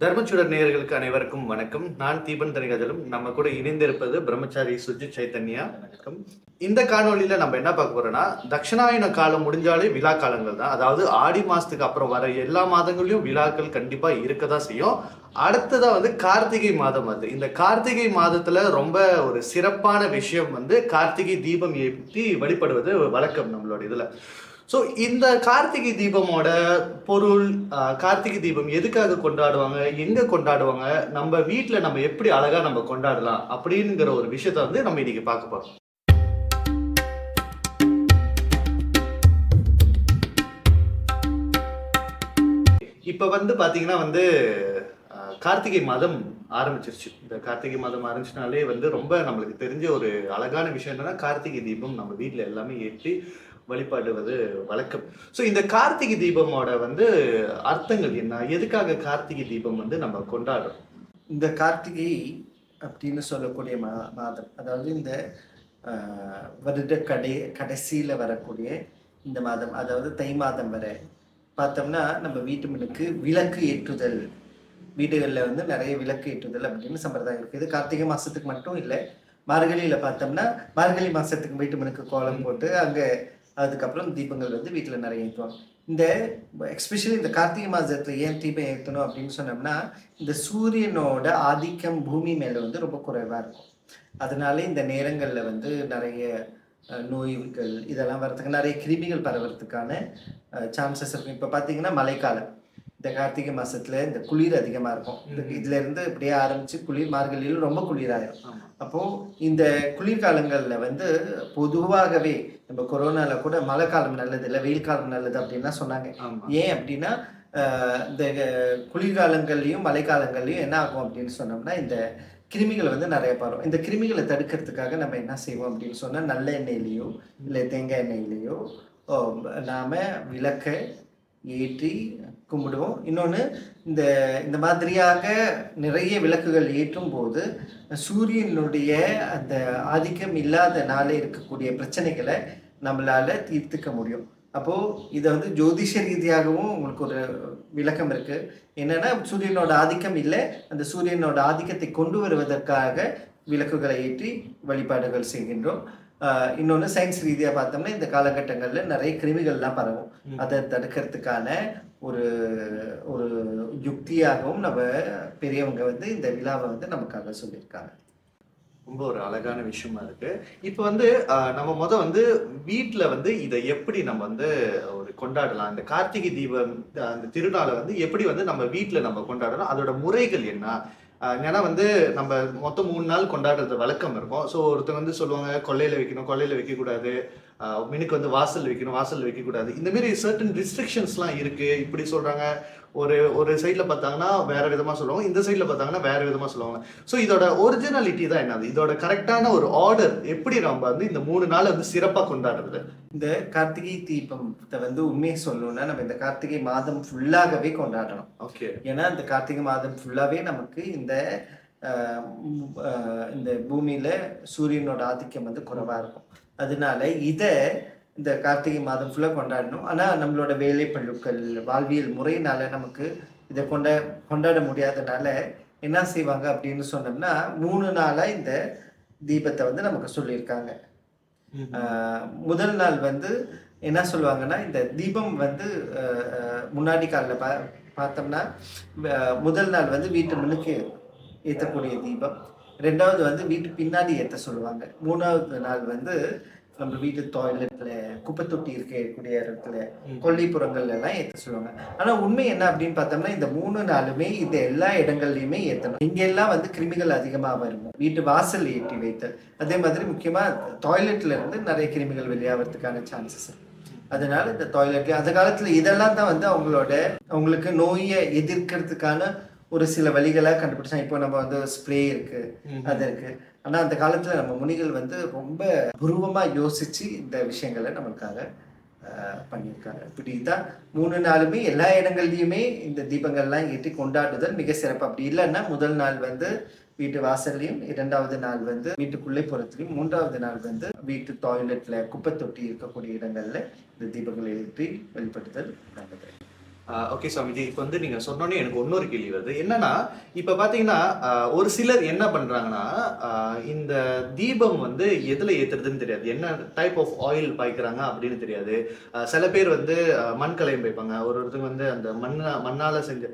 தர்மச்சுடர் நேயர்களுக்கு அனைவருக்கும் வணக்கம். நான் தீபன் தனிகாஜலம். நம்ம கூட இணைந்திருப்பது பிரம்மச்சாரி சுஜித் சைத்தன்யா. வணக்கம். இந்த காணொலியில நம்ம என்ன பார்க்க போறோம்னா, தட்சிணாயன காலம் முடிஞ்சாலே விழா காலங்கள் தான். அதாவது ஆடி மாசத்துக்கு அப்புறம் வர எல்லா மாதங்களையும் விழாக்கள் கண்டிப்பா இருக்கதான் செய்யும். அடுத்ததா கார்த்திகை மாதம் வருது. இந்த கார்த்திகை மாதத்துல ரொம்ப ஒரு சிறப்பான விஷயம் கார்த்திகை தீபம் ஏற்றி வழிபடுவது வழக்கம் நம்மளோட இதுல. ஸோ இந்த கார்த்திகை தீபமோட பொருள், கார்த்திகை தீபம் எதுக்காக கொண்டாடுவாங்க, எங்க கொண்டாடுவாங்க, நம்ம வீட்டுல நம்ம எப்படி அழகா நம்ம கொண்டாடலாம் அப்படிங்கிற ஒரு விஷயத்த நம்ம இன்னைக்கு பார்க்க போறோம். இப்ப பாத்தீங்கன்னா கார்த்திகை மாதம் ஆரம்பிச்சிருச்சு. இந்த கார்த்திகை மாதம் ஆரம்பிச்சனாலே ரொம்ப நம்மளுக்கு தெரிஞ்ச ஒரு அழகான விஷயம் என்னன்னா, கார்த்திகை தீபம் நம்ம வீட்டுல எல்லாமே ஏற்றி வழிபாடுவது வழக்கம். ஸோ இந்த கார்த்திகை தீபமோட அர்த்தங்கள் என்ன, எதுக்காக கார்த்திகை தீபம் நம்ம கொண்டாடுறோம்? இந்த கார்த்திகை அப்படின்னு சொல்லக்கூடிய மாதம், அதாவது இந்த வருட கடைசியில் வரக்கூடிய இந்த மாதம், அதாவது தை மாதம் வரை பார்த்தோம்னா நம்ம வீட்டு முன்னுக்கு விளக்கு ஏற்றுதல், வீடுகளில் நிறைய விளக்கு ஏற்றுதல் அப்படின்னு சம்பிரதாயம் இருக்குது. இது கார்த்திகை மாதத்துக்கு மட்டும் இல்லை, மார்கழியில் பார்த்தோம்னா மார்கழி மாதத்துக்கு வீட்டு முன்னுக்கு கோலம் போட்டு அங்கே அதுக்கப்புறம் தீபங்கள் வீட்டில் நிறைய ஏற்றுவாங்க. இந்த எஸ்பெஷலி இந்த கார்த்திகை மாதத்தில் ஏன் தீபம் ஏற்றணும் அப்படின்னு சொன்னோம்னா, இந்த சூரியனோட ஆதிக்கம் பூமி மேலே ரொம்ப குறைவாக இருக்கும். அதனால இந்த நேரங்களில் நிறைய நோய்கள் இதெல்லாம் வர்றதுக்கு, நிறைய கிருமிகள் பரவறதுக்கான சான்சஸ் இருக்கும். இப்போ பார்த்தீங்கன்னா மழைக்காலம், இந்த கார்த்திகை மாசத்துல இந்த குளிர் அதிகமா இருக்கும். இதுல இருந்து இப்படியே ஆரம்பிச்சு குளிர், மார்கழியில் ரொம்ப குளிராயிரும். அப்போ இந்த குளிர்காலங்கள்ல பொதுவாகவே நம்ம கொரோனால கூட மழை காலம் நல்லது இல்லை, வெயில் காலம் நல்லது அப்படின்லாம் சொன்னாங்க. ஏன் அப்படின்னா இந்த குளிர்காலங்கள்லயும் மழைக்காலங்கள்லயும் என்ன ஆகும் அப்படின்னு சொன்னோம்னா, இந்த கிருமிகள் நிறைய பரவும். இந்த கிருமிகளை தடுக்கிறதுக்காக நம்ம என்ன செய்வோம் அப்படின்னு சொன்னா, நல்ல எண்ணெயிலையோ இல்லை தேங்காய் எண்ணெயிலையோ நாம விளக்க ஏற்றி கும்பிடுவோம். இன்னொன்று, இந்த இந்த மாதிரியாக நிறைய விளக்குகள் ஏற்றும் போது சூரியனுடைய அந்த ஆதிக்கம் இல்லாத நாளே இருக்கக்கூடிய பிரச்சனைகளை நம்மளால தீர்த்துக்க முடியும். அப்போது இதை ஜோதிஷ ரீதியாகவும் உங்களுக்கு ஒரு விளக்கம் இருக்கு. என்னன்னா, சூரியனோட ஆதிக்கம் இல்லை, அந்த சூரியனோட ஆதிக்கத்தை கொண்டு வருவதற்காக விளக்குகளை ஏற்றி வழிபாடுகள் செய்கின்றோம். இன்னொன்று, சயின்ஸ் ரீதியாக பார்த்தோம்னா இந்த காலகட்டங்களில் நிறைய கிருமிகள்லாம் பரவும். அதை தடுக்கிறதுக்கான ஒரு ஒரு யுக்தியாகவும் நம்ம பெரியவங்க இந்த விழாவை நமக்காக சொல்லியிருக்காங்க. ரொம்ப ஒரு அழகான விஷயமா இருக்கு. இப்ப நம்ம வீட்டுல இதை எப்படி நம்ம ஒரு கொண்டாடலாம், இந்த கார்த்திகை தீபம் அந்த திருநாளை எப்படி நம்ம வீட்டுல நம்ம கொண்டாடலாம், அதோட முறைகள் என்ன? ஏன்னா நம்ம மொத்தம் 3 நாள் கொண்டாடுறது வழக்கம் இருக்கும். ஸோ ஒருத்தர் சொல்லுவாங்க கொல்லையில வைக்கணும், கொல்லையில வைக்கக்கூடாது, மினுக்கு வாசல் வைக்கணும், வாசல் வைக்கக்கூடாது. இந்த மாதிரி சர்டன் ரிஸ்ட்ரிக்ஷன்ஸ்லாம் இருக்கு. இப்படி சொல்றாங்க. ஒரு சைட்ல பார்த்தாங்கன்னா வேற விதமா சொல்லுவாங்க, இந்த சைட்ல பார்த்தாங்கன்னா வேற விதமா சொல்லுவாங்க. ஸோ இதோட ஒரிஜினாலிட்டி தான் என்னது, இதோட கரெக்டான ஒரு ஆர்டர் எப்படி நம்ம இந்த 3 நாள் சிறப்பாக கொண்டாடுறது? இந்த கார்த்திகை தீபத்தை உண்மையை சொல்லணும்னா, நம்ம இந்த கார்த்திகை மாதம் ஃபுல்லாகவே கொண்டாடணும். ஓகே. ஏன்னா இந்த கார்த்திகை மாதம் ஃபுல்லாவே நமக்கு இந்த பூமியில சூரியனோட ஆதிக்கம் குறைவா இருக்கும். அதனால இந்த கார்த்திகை மாதம் ஃபுல்லாக கொண்டாடணும். ஆனால் நம்மளோட வேலை பழுக்கள், வாழ்வியல் முறையினால நமக்கு இதை கொண்டாட முடியாதனால என்ன செய்வாங்க அப்படின்னு சொன்னோம்னா, 3 நாளாக இந்த தீபத்தை நமக்கு சொல்லியிருக்காங்க. முதல் நாள் என்ன சொல்லுவாங்கன்னா, இந்த தீபம் முன்னாடி காலில் பார்த்தோம்னா, முதல் நாள் வீட்டு முன்னுக்கு ஏற்றக்கூடிய தீபம், 2வது வீட்டு பின்னாடி ஏற்ற சொல்லுவாங்க, 3வது நாள் நம்ம வீட்டு டாய்லெட்ல, குப்பை தொட்டி இருக்கக்கூடிய இடத்துல, கொல்லைப்புறங்கள்ல எல்லாம் ஏற்ற சொல்லுவாங்க. ஆனா உண்மை என்ன அப்படின்னு பார்த்தோம்னா, இந்த 3 நாளுமே இந்த எல்லா இடங்கள்லயுமே ஏற்றணும். இங்க எல்லாம் கிருமிகள் அதிகமா வரும். வீட்டு வாசல் ஏற்றி வைத்தல், அதே மாதிரி முக்கியமா டாய்லெட்ல இருந்து நிறைய கிருமிகள் வெளியாகிறதுக்கான சான்சஸ். அதனால இந்த டாய்லெட் அந்த காலத்துல இதெல்லாம் தான் அவங்களுக்கு நோயை எதிர்க்கிறதுக்கான ஒரு சில வழிகளாக கண்டுபிடிச்சாங்க. இப்போ நம்ம ஸ்ப்ரே இருக்கு, அது இருக்கு. ஆனா அந்த காலத்துல நம்ம முனிகள் ரொம்ப பூர்வமா யோசிச்சு இந்த விஷயங்களை நம்மளுக்காக பண்ணியிருக்காங்க. இப்படிதான் 3 நாளுமே எல்லா இடங்கள்லயுமே இந்த தீபங்கள்லாம் ஏற்றி கொண்டாடுதல் மிக சிறப்பு. அப்படி இல்லைன்னா முதல் நாள் வீட்டு வாசல்லையும், 2வது நாள் வீட்டுக்குள்ளே புறத்துலையும், 3வது நாள் வீட்டு டாய்லெட்ல, குப்பை தொட்டி இருக்கக்கூடிய இடங்கள்ல இந்த தீபங்களை ஏற்றி வழிபடுதல் நல்லது. ஓகே சுவாமிஜி, இப்போ வந்து நீங்க சொன்னோன்னே எனக்கு இன்னொரு கேள்வி வருது. என்னன்னா, இப்ப பாத்தீங்கன்னா ஒரு சிலர் என்ன பண்றாங்கன்னா, இந்த தீபம் வந்து எதுல ஏத்துறதுன்னு தெரியாது. என்ன டைப் ஆஃப் ஆயில் பாய்க்கிறாங்க அப்படின்னு தெரியாது. சில பேர் வந்து மண் கலயம் பாய்ப்பாங்க. ஒருத்தங்க வந்து அந்த மண்ணால செஞ்ச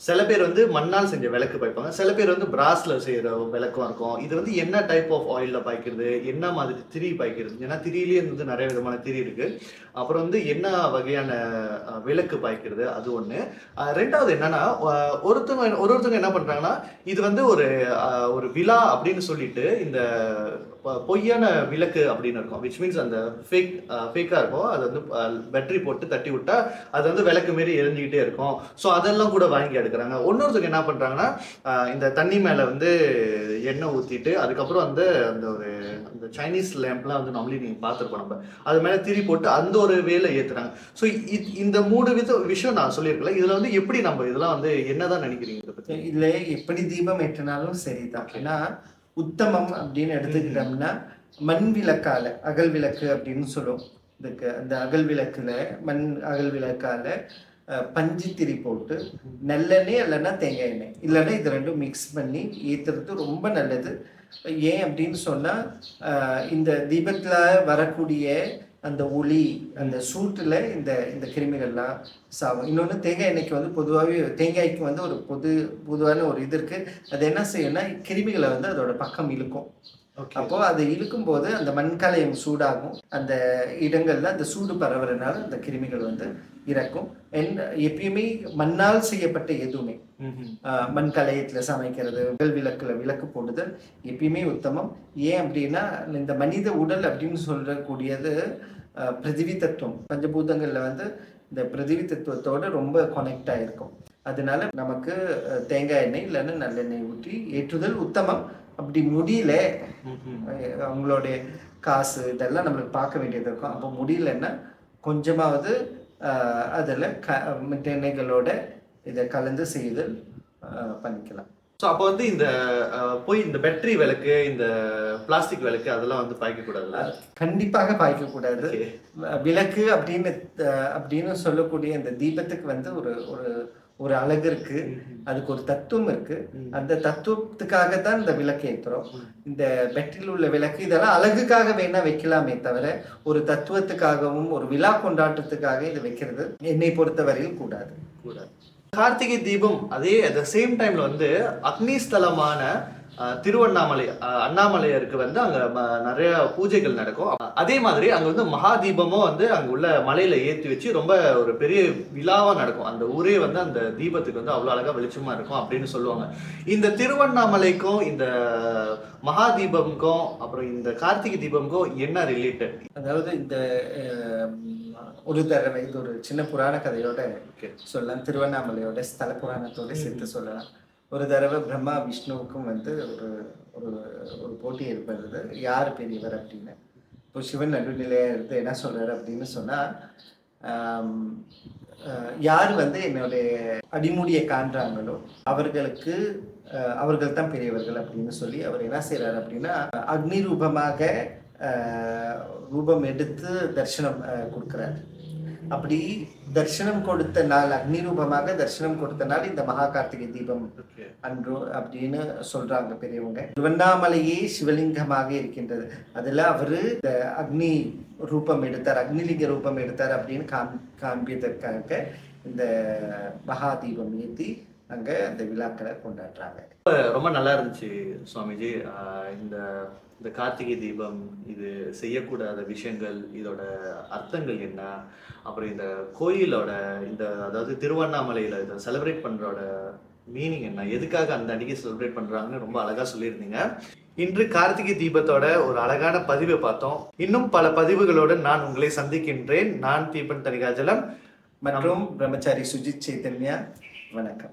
சில பேர் வந்து மண்ணால் செஞ்ச விளக்கு பாய்ப்பாங்க. சில பேர் வந்து பிராஸ்ல செய்ற விளக்கும் இருக்கும். இது வந்து என்ன டைப் ஆஃப் ஆயில்ல பாய்க்கிறது? என்ன மாதிரி திரி பாய்க்கிறது? ஏன்னா திரியிலேயே வந்து நெறைய விதமான திரி இருக்கு. அப்புறம் வந்து என்ன வகையான விளக்கு பாய்க்கிறது? அது ஒண்ணு. 2வது என்னன்னா, ஒருத்தவங்க என்ன பண்றாங்கன்னா, இது வந்து ஒரு விழா அப்படின்னு சொல்லிட்டு இந்த பொய்யான விளக்கு அப்படின்னு இருக்கும். விச் மீன்ஸ் அந்த ஃபேக்கா இருக்கும். அது வந்து பேட்டரி போட்டு தட்டி விட்டா, அது வந்து விளக்கு மாரி எரிஞ்சுகிட்டே இருக்கும். ஸோ அதெல்லாம் கூட வாங்கி எடுக்குறாங்க. இன்னொருத்தங்க என்ன பண்றாங்கன்னா, இந்த தண்ணி மேல வந்து எண்ணெய் ஊத்திட்டு, அதுக்கப்புறம் வந்து அந்த சைனீஸ் லேம்ப்லாம் வந்து நார்மலி நீங்க பார்த்துருப்போம் நம்ம. அது மேல திரி போட்டு அந்த ஒரு வேல ஏத்துறாங்க. ஸோ இந்த 3 விஷயம் நான் சொல்லியிருக்கேன்ல. இதுல வந்து எப்படி நம்ம இதெல்லாம் வந்து என்னதான் நினைக்கிறீங்க இத பத்தி? இதுல எப்படி தீபம் ஏற்றினாலும் சரிதான். ஏன்னா உத்தமம் அப்படின்னு எடுத்துக்கிட்டோம்னா மண் விளக்கால அகல் விளக்கு அப்படின்னு சொல்லுவோம். இதுக்கு அந்த அகல் விளக்குல மண் அகல் விளக்கால பஞ்சு திரி போட்டு நல்லெண்ணெய் இல்லைன்னா தேங்காய் எண்ணெய் இல்லைன்னா இது ரெண்டும் மிக்ஸ் பண்ணி ஏத்துறது ரொம்ப நல்லது. ஏன் அப்படின்னு சொன்னா இந்த தீபத்துல வரக்கூடிய அந்த ஒளி அந்த சூட்டுல இந்த இந்த கிருமிகள்லாம் சாகும். இன்னொன்று தேங்காய் எண்ணெய்க்கு வந்து பொதுவாகவே தேங்காய்க்கு வந்து ஒரு பொதுவான ஒரு இது இருக்கு. அது என்ன செய்யும்னா கிருமிகளை வந்து அதோட பக்கம் இழுக்கும். அப்போ அதை இழுக்கும் போது அந்த மண்கலயம் சூடாகும். அந்த இடங்கள்ல அந்த சூடு பரவுறதுனால அந்த கிருமிகள் வந்து இறக்கும். எப்பயுமே மண்ணால் செய்யப்பட்ட எதுவுமே மண் கலயத்துல சமைக்கிறது, உடல் விளக்குல விளக்கு போடுதல் எப்பயுமே உத்தமம். ஏன் அப்படின்னா இந்த மனித உடல் அப்படின்னு சொல்லக்கூடியது பிருத்திவி தத்துவம். பஞ்சபூதங்கள்ல வந்து இந்த பிருத்திவி தத்துவத்தோட ரொம்ப கனெக்ட் ஆயிருக்கும். அதனால நமக்கு தேங்காய் எண்ணெய் இல்லைன்னா நல்லெண்ணெய் ஊற்றி ஏற்றுதல் உத்தமம். அப்படி முடியல, அவங்களுடைய காசு இதெல்லாம் நம்மளுக்கு பார்க்க வேண்டியது இருக்கும். அப்போ முடியலன்னா கொஞ்சமாவது அதில் எண்ணெய்களோட இதை கலந்து செய்தல் பண்ணிக்கலாம். ஸோ அப்போ வந்து இந்த பேட்டரி விளக்கு, இந்த பிளாஸ்டிக் விளக்கு அதெல்லாம் வந்து பாய்க்க கூடாதுல்ல? கண்டிப்பாக பாய்க்க கூடாது. விளக்கு அப்படின்னு சொல்லக்கூடிய இந்த தீபத்துக்கு வந்து ஒரு ஒரு ஒரு அழகு இருக்கு, அதுக்கு ஒரு தத்துவம் இருக்கு. அந்த தத்துவத்துக்காக தான் இந்த விளக்கு ஏற்றுறோம். இந்த பேட்டரியில் உள்ள விளக்கு இதெல்லாம் அழகுக்காக வேணா வைக்கலாமே தவிர ஒரு தத்துவத்துக்காகவும் ஒரு விழா கொண்டாட்டத்துக்காக இது வைக்கிறது என்னை பொறுத்தவரையில் கூடாது. கார்த்திகை தீபம் அதே அட் த சேம் டைம்ல வந்து அக்னி ஸ்தலமான திருவண்ணாமலை அண்ணாமலையருக்கு வந்து அங்க நிறைய பூஜைகள் நடக்கும். அதே மாதிரி அங்க வந்து மகா தீபமும் வந்து அங்க உள்ள மலையில ஏற்றி வச்சு ரொம்ப ஒரு பெரிய விழாவா நடக்கும். அந்த ஊரே வந்து அந்த தீபத்துக்கு வந்து அவ்வளவு அழகா வெளிச்சமா இருக்கும் அப்படின்னு சொல்லுவாங்க. இந்த திருவண்ணாமலைக்கும் இந்த மகா தீபம்க்கும் அப்புறம் இந்த கார்த்திகை தீபம்க்கும் என்ன ரிலேட்டட்? அதாவது இந்த ஒரு தடவை இது ஒரு சின்ன புராண கதையோட சொல்லலாம். திருவண்ணாமலையோட ஸ்தல புராணத்தோட சேர்த்து சொல்லலாம். ஒரு தடவை பிரம்மா விஷ்ணுவுக்கும் வந்து ஒரு ஒரு ஒரு போட்டி ஏற்படுறது, யார் பெரியவர் அப்படின்னு. இப்போ சிவன் நடுநிலையா இருந்து என்ன சொல்றாரு அப்படின்னு சொன்னா, யார் வந்து என்னுடைய அடிமுடியை காண்றாங்களோ அவர்கள் தான் பெரியவர்கள் அப்படின்னு சொல்லி அவர் என்ன செய்யறாரு அப்படின்னா அக்னி ரூபமாக ரூபம் எடுத்து தரிசனம் கொடுக்கிறார். அப்படி தரிசனம் கொடுத்த நாள், அக்னி ரூபமாக தரிசனம் கொடுத்த நாள் இந்த மகா கார்த்திகை தீபம் அன்று அப்படின்னு சொல்றாங்க பெரியவங்க. திருவண்ணாமலையே சிவலிங்கமாக இருக்கின்றது. அதுல அவரு இந்த அக்னி ரூபம் எடுத்தார், அக்னிலிங்க ரூபம் எடுத்தார் அப்படின்னு காண்பியதற்காக இந்த மகா தீபம் ஏற்றி அங்க அந்த விழாக்களை கொண்டாடுறாங்க. ரொம்ப நல்லா இருந்துச்சு சுவாமிஜி. இந்த இந்த கார்த்திகை தீபம், இது செய்யக்கூடாத விஷயங்கள், இதோட அர்த்தங்கள் என்ன, அப்புறம் இந்த கோயிலோட அதாவது திருவண்ணாமலையில இதை செலிப்ரேட் பண்றோட மீனிங் என்ன, எதுக்காக அந்த அன்னைக்கு செலிப்ரேட் பண்றாங்கன்னு ரொம்ப அழகா சொல்லியிருந்தீங்க. இன்று கார்த்திகை தீபத்தோட ஒரு அழகான பதிவை பார்த்தோம். இன்னும் பல பதிவுகளோடு நான் உங்களை சந்திக்கின்றேன். நான் தீபன் தனிகாஜலம் மற்றும் பிரம்மச்சாரி சுஜித் சைத்தன்யா. வணக்கம்.